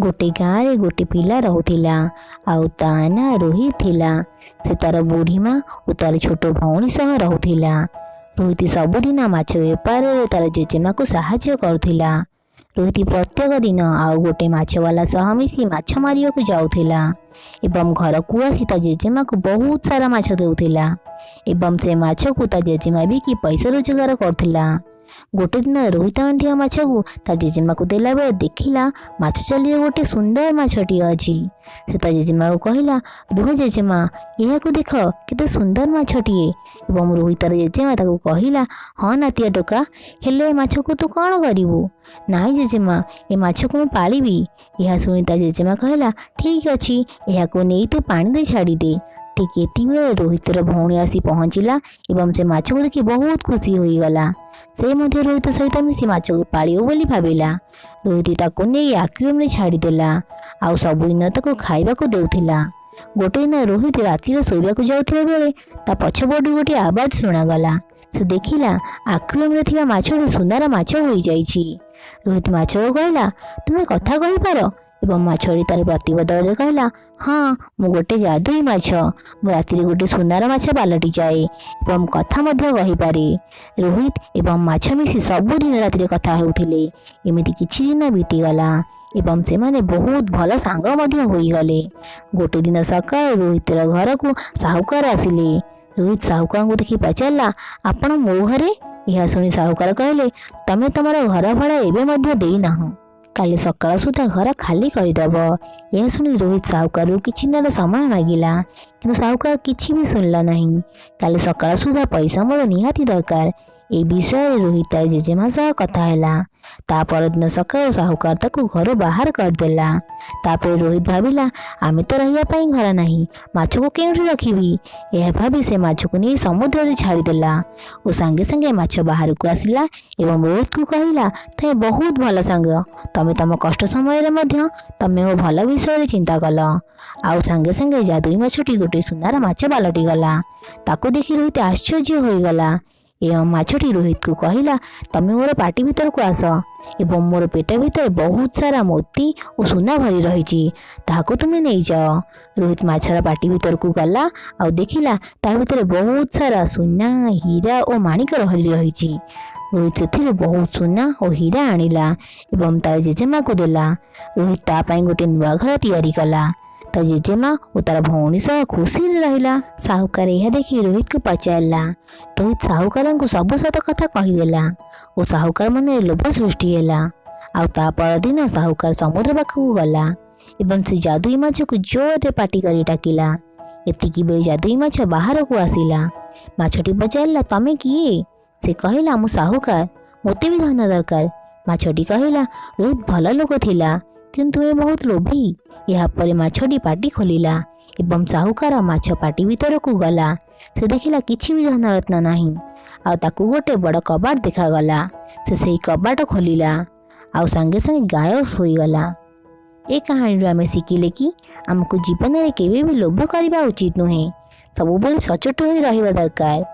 गोटे गाँव रे गोटे पिला रहुथिला आउ ता ना रोहित थिला। से तार बुढ़ी माँ और तार छोट भौणी सह रहुथिला। रोहित सबुदिन माछ बेपार रे तार जेजेमा को साहाय्य करुथिला। रोहित प्रत्येक दिन आउ गोटे माछवाला सह मिसी माछ मारिया को जाउथिला एवं घर को आसी ता जेजेमा को बहुत सारा माछ देउथिला एवं से माछ को ता जेजेमा बिकी पैसा रोजगार करथिला। गोटे दिन रोहित आंधिया माछ को ता जेजेमा को देला बेले देखिला माछ चलिए गोटे सुंदर माछटी अछि। से ता जेजेमा को कहला, रुह जेजेमा, यह को देख केते सुंदर माछटीए। एवं रोहितर जेजेमा ताको कहला, हाँ नातिया टोका, हेले माछ को तू कौन करिवु? नाई जेजेमा, ए माछ को मैं पालिबी। यह सुनी ता जेजेमा कहला, ठीक अछि, यह को नहीं तू पानी दे छाड़ी दे। ठीक एतिबेले रोहितर भौणी आसी पहुँचला एवं से माछ को देखि बहुत खुशी होई गला। से मध्य रोहित सहित मिसी माछ को पालियो बोली भाविला। रोहित ताको नहीं आक्वेरियम रे छाड़ी देला आउ सबुदिन ताको खाइबा को देउथिला। गोटे दिन रोहित राति शोइबा को जाउथिबा बेले ता पछपटु गोटे आवाज शुणागला। से देखिला आक्वेरियम रे थिबा माछटी सुंदर माछ होई जाइछि। रोहित माछ को कहला, तुमे कथा कहि पारो? एवं माछटी तार प्रतिबदल कहला, हाँ मु गोटे जादुई माछ, मु राति गोटे सुंदर माछ बालटी जाए एवं कथा मध्य कहि पारे। रोहित एवं माछ मिसी सबुदिन राति कथा हेउथिले। एमिति किछि दिन बीतीगला एवं सेमाने बहुत भल सांग मध्य होइगले। गोटे दिन सकाळ रोहितर घर को साहुकार आसिले। रोहित साहुकार को देखि पचारला, आपण मो घरे? यह सुनी साहुकार कहले, तमे तमर घर भड़ा एबे मध्य देई नाहो, काली सकाळ सुधा घर खाली करदेव। यह शुणी रोहित साहुकार किछि दिन समय मागिला किंतु साहुकार किछि भी सुनला नहीं। काली सकाळ सुधा पैसा मोर निहाती दरकार। ए विषय रोहित तार जेजेमा सह कथा हैला। ता परदिन सकाळ साहुकार ताको घर बाहर करदेला। तापर रोहित भाविला, आमे तो रहिया पई घर नाही, माछ को केउठी रखिबी। यह भावी से माछ को नहीं समुद्र रे छाड़ीदेला और संगे संगे माछ बाहर को आसिला एवं रोहित को कहला, ते बहुत भल सांग, तमे तम कष्ट समय रे मध्य तमे ओ भल विषय रे चिंता कल। आउ संगे संगे जादुई माछटी गोटे सुंदर माछ बालटी गला। ताको देखि रोहित आश्चर्य होई गला एवं माछटी रोहित को कहला, तमे मोर पाटी भीतर को आस एवं मोर पेट भीतर बहुत सारा मोती और सुना भरी रही, ताको तुमे नहीं जाओ। रोहित माछर पाटी भीतर को गला और देखिला ता भीतर बहुत सारा सुना, हीरा और माणिक भरी रही। रोहित से बहुत सुना और हीरा आनिला एवं तार जेजेमा को देला। रोहित ता पाई गोटे नुआ घर तैयारी कला। ता जेजेमा और तार भौणी सह खुशी रहिला। साहुकार यह देखि रोहित को पचारला। रोहित साहुकार को सब सत कथा कहीदेला और साहुकार मन लोभ सृष्टि हैला। आउ ता परदिन साहुकार समुद्र पाखक गला एवं से जादुई माछ को जोर पाटी करी डाकिला। एतिकी बेले जादुई माछ बाहर को आसिला। माछटी पचारला, तमे किए? से कहला, मु साहुकार, मोते भी धन दरकार। माछटी कहला, रोहित भल लोक थिला किंतु ए बहुत लोभी। यह पर माछटी पाटी खोलिला एवं साहुकार माछ पाटी भीतर को गला। से देखिला किछि भी धन रत्न नाही आ ताकू गोटे बड़ कबाट देखागला। से सेही कबाट खोलिला आउ संगे संगे गायब होई गला। ए कहानी रो आमे शिखिले कि हमको जीवन में केबे भी लोभ करबा उचित नुहे, सबुबेले सचोट होई रहिबा दरकार।